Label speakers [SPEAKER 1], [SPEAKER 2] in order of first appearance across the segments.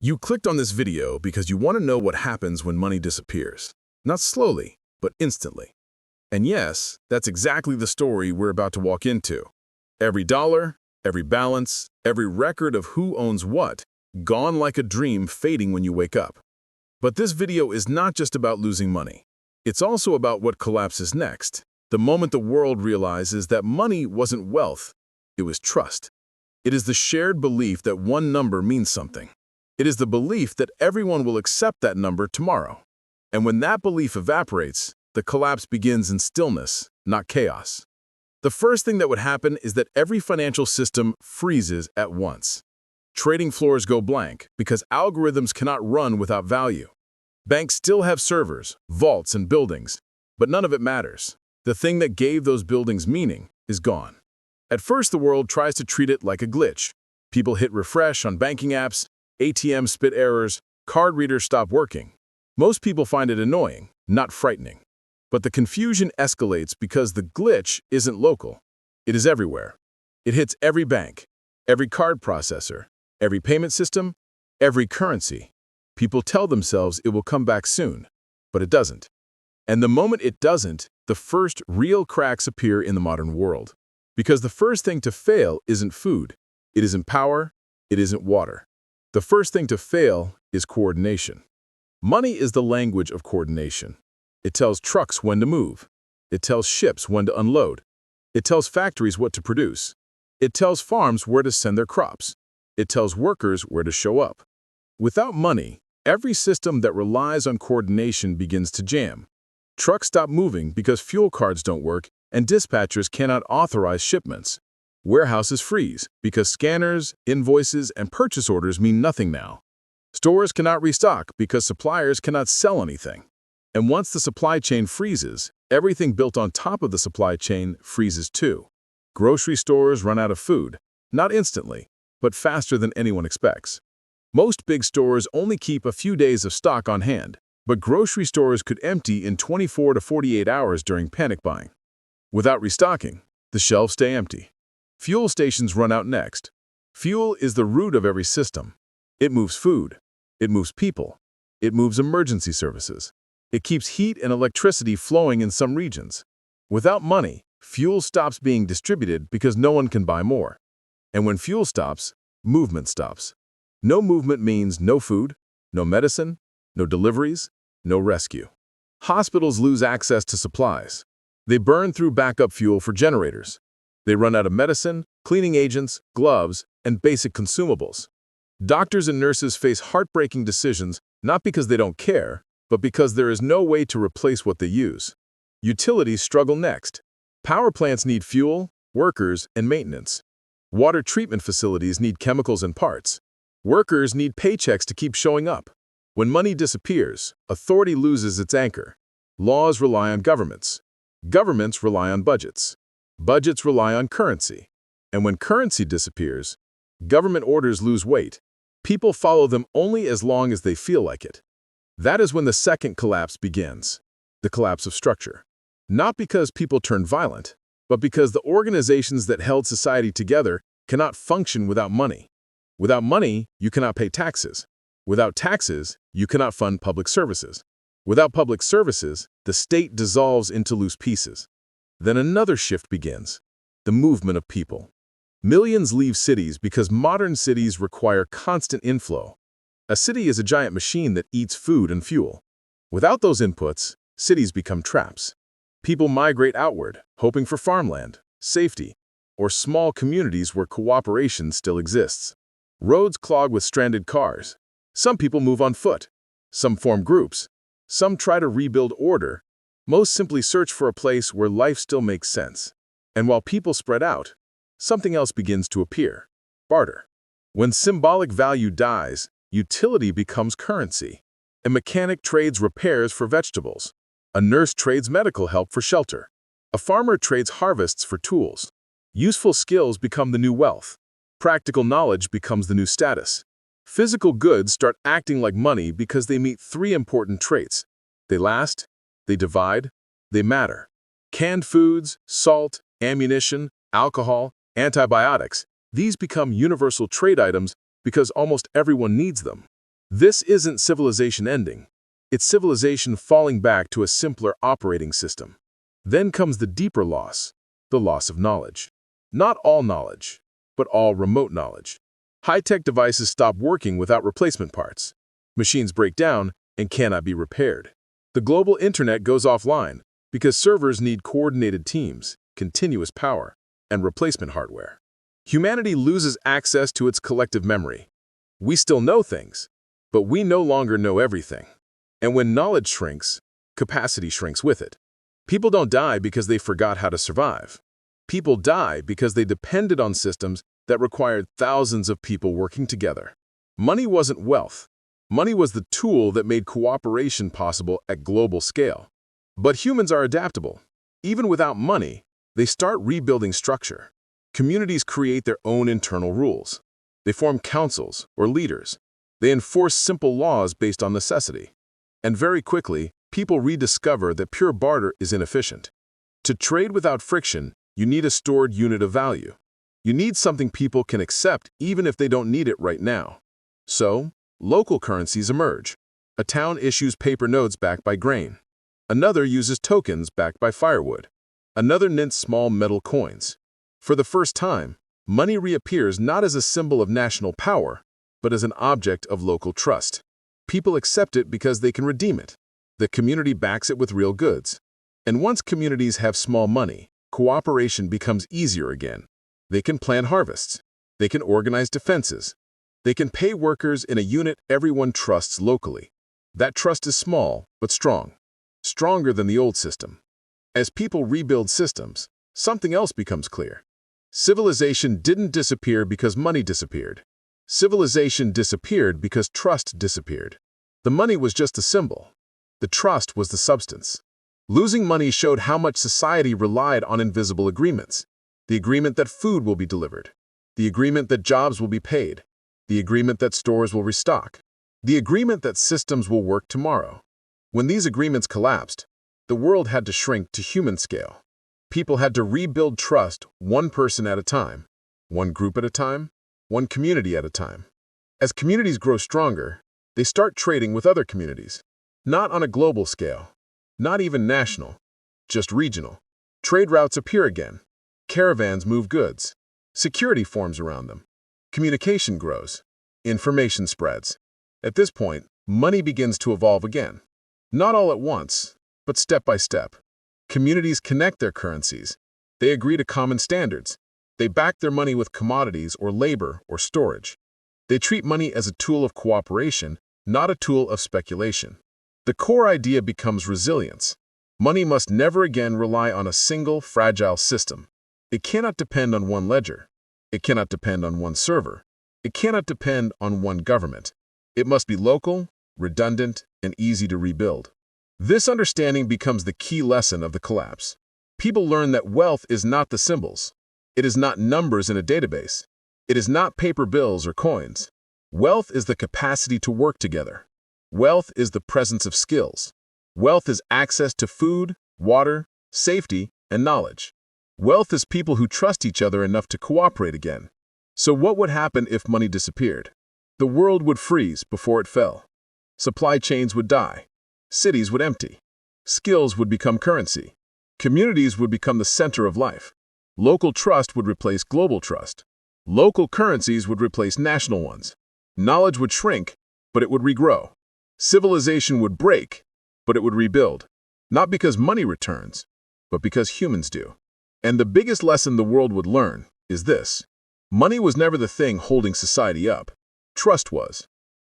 [SPEAKER 1] You clicked on this video because you want to know what happens when money disappears. Not slowly, but instantly. And yes, that's exactly the story we're about to walk into. Every dollar, every balance, every record of who owns what, gone like a dream fading when you wake up. But this video is not just about losing money. It's also about what collapses next, the moment the world realizes that money wasn't wealth, it was trust. It is the shared belief that one number means something. It is the belief that everyone will accept that number tomorrow. And when that belief evaporates, the collapse begins in stillness, not chaos. The first thing that would happen is that every financial system freezes at once. Trading floors go blank because algorithms cannot run without value. Banks still have servers, vaults, and buildings, but none of it matters. The thing that gave those buildings meaning is gone. At first, the world tries to treat it like a glitch. People hit refresh on banking apps, ATMs spit errors, card readers stop working. Most people find it annoying, not frightening. But the confusion escalates because the glitch isn't local. It is everywhere. It hits every bank, every card processor, every payment system, every currency. People tell themselves it will come back soon, but it doesn't. And the moment it doesn't, the first real cracks appear in the modern world. Because the first thing to fail isn't food, it isn't power, it isn't water. The first thing to fail is coordination. Money is the language of coordination. It tells trucks when to move. It tells ships when to unload. It tells factories what to produce. It tells farms where to send their crops. It tells workers where to show up. Without money, every system that relies on coordination begins to jam. Trucks stop moving because fuel cards don't work and dispatchers cannot authorize shipments. Warehouses freeze because scanners, invoices, and purchase orders mean nothing now. Stores cannot restock because suppliers cannot sell anything. And once the supply chain freezes, everything built on top of the supply chain freezes too. Grocery stores run out of food, not instantly, but faster than anyone expects. Most big stores only keep a few days of stock on hand, but grocery stores could empty in 24 to 48 hours during panic buying. Without restocking, the shelves stay empty. Fuel stations run out next. Fuel is the root of every system. It moves food. It moves people. It moves emergency services. It keeps heat and electricity flowing in some regions. Without money, fuel stops being distributed because no one can buy more. And when fuel stops, movement stops. No movement means no food, no medicine, no deliveries, no rescue. Hospitals lose access to supplies. They burn through backup fuel for generators. They run out of medicine, cleaning agents, gloves, and basic consumables. Doctors and nurses face heartbreaking decisions not because they don't care, but because there is no way to replace what they use. Utilities struggle next. Power plants need fuel, workers, and maintenance. Water treatment facilities need chemicals and parts. Workers need paychecks to keep showing up. When money disappears, authority loses its anchor. Laws rely on governments. Governments rely on budgets. Budgets rely on currency. And when currency disappears, government orders lose weight. People follow them only as long as they feel like it. That is when the second collapse begins, the collapse of structure. Not because people turn violent, but because the organizations that held society together cannot function without money. Without money, you cannot pay taxes. Without taxes, you cannot fund public services. Without public services, the state dissolves into loose pieces. Then another shift begins, the movement of people. Millions leave cities because modern cities require constant inflow. A city is a giant machine that eats food and fuel. Without those inputs, cities become traps. People migrate outward, hoping for farmland, safety, or small communities where cooperation still exists. Roads clog with stranded cars. Some people move on foot. Some form groups. Some try to rebuild order. Most simply search for a place where life still makes sense. And while people spread out, something else begins to appear: barter. When symbolic value dies, utility becomes currency. A mechanic trades repairs for vegetables. A nurse trades medical help for shelter. A farmer trades harvests for tools. Useful skills become the new wealth. Practical knowledge becomes the new status. Physical goods start acting like money because they meet three important traits. They last, they divide, they matter. Canned foods, salt, ammunition, alcohol, antibiotics, these become universal trade items because almost everyone needs them. This isn't civilization ending. It's civilization falling back to a simpler operating system. Then comes the deeper loss, the loss of knowledge. Not all knowledge, but all remote knowledge. High-tech devices stop working without replacement parts. Machines break down and cannot be repaired. The global internet goes offline because servers need coordinated teams, continuous power, and replacement hardware. Humanity loses access to its collective memory. We still know things, but we no longer know everything. And when knowledge shrinks, capacity shrinks with it. People don't die because they forgot how to survive. People die because they depended on systems that required thousands of people working together. Money wasn't wealth. Money was the tool that made cooperation possible at global scale. But humans are adaptable. Even without money, they start rebuilding structure. Communities create their own internal rules. They form councils or leaders. They enforce simple laws based on necessity. And very quickly, people rediscover that pure barter is inefficient. To trade without friction, you need a stored unit of value. You need something people can accept even if they don't need it right now. So, local currencies emerge. A town issues paper notes backed by grain. Another uses tokens backed by firewood. Another mints small metal coins. For the first time, money reappears not as a symbol of national power, but as an object of local trust. People accept it because they can redeem it. The community backs it with real goods. And once communities have small money, cooperation becomes easier again. They can plan harvests. They can organize defenses. They can pay workers in a unit everyone trusts locally. That trust is small, but strong. Stronger than the old system. As people rebuild systems, something else becomes clear. Civilization didn't disappear because money disappeared. Civilization disappeared because trust disappeared. The money was just a symbol. The trust was the substance. Losing money showed how much society relied on invisible agreements. The agreement that food will be delivered. The agreement that jobs will be paid. The agreement that stores will restock. The agreement that systems will work tomorrow. When these agreements collapsed, the world had to shrink to human scale. People had to rebuild trust one person at a time, one group at a time, one community at a time. As communities grow stronger, they start trading with other communities. Not on a global scale, not even national, just regional. Trade routes appear again. Caravans move goods. Security forms around them. Communication grows. Information spreads. At this point, money begins to evolve again. Not all at once, but step by step. Communities connect their currencies. They agree to common standards. They back their money with commodities or labor or storage. They treat money as a tool of cooperation, not a tool of speculation. The core idea becomes resilience. Money must never again rely on a single, fragile system. It cannot depend on one ledger. It cannot depend on one server. It cannot depend on one government. It must be local, redundant, and easy to rebuild. This understanding becomes the key lesson of the collapse. People learn that wealth is not the symbols. It is not numbers in a database. It is not paper bills or coins. Wealth is the capacity to work together. Wealth is the presence of skills. Wealth is access to food, water, safety, and knowledge. Wealth is people who trust each other enough to cooperate again. So what would happen if money disappeared? The world would freeze before it fell. Supply chains would die. Cities would empty. Skills would become currency. Communities would become the center of life. Local trust would replace global trust. Local currencies would replace national ones. Knowledge would shrink, but it would regrow. Civilization would break, but it would rebuild. Not because money returns, but because humans do. And the biggest lesson the world would learn is this. Money was never the thing holding society up. Trust was.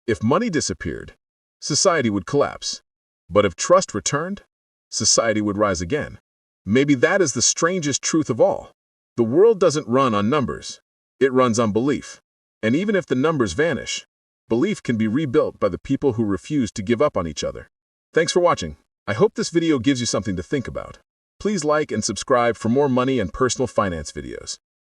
[SPEAKER 1] If money disappeared, society would collapse. But if trust returned, society would rise again. Maybe that is the strangest truth of all. The world doesn't run on numbers. It runs on belief. And even if the numbers vanish, belief can be rebuilt by the people who refuse to give up on each other. Thanks for watching. I hope this video gives you something to think about. Please like and subscribe for more money and personal finance videos.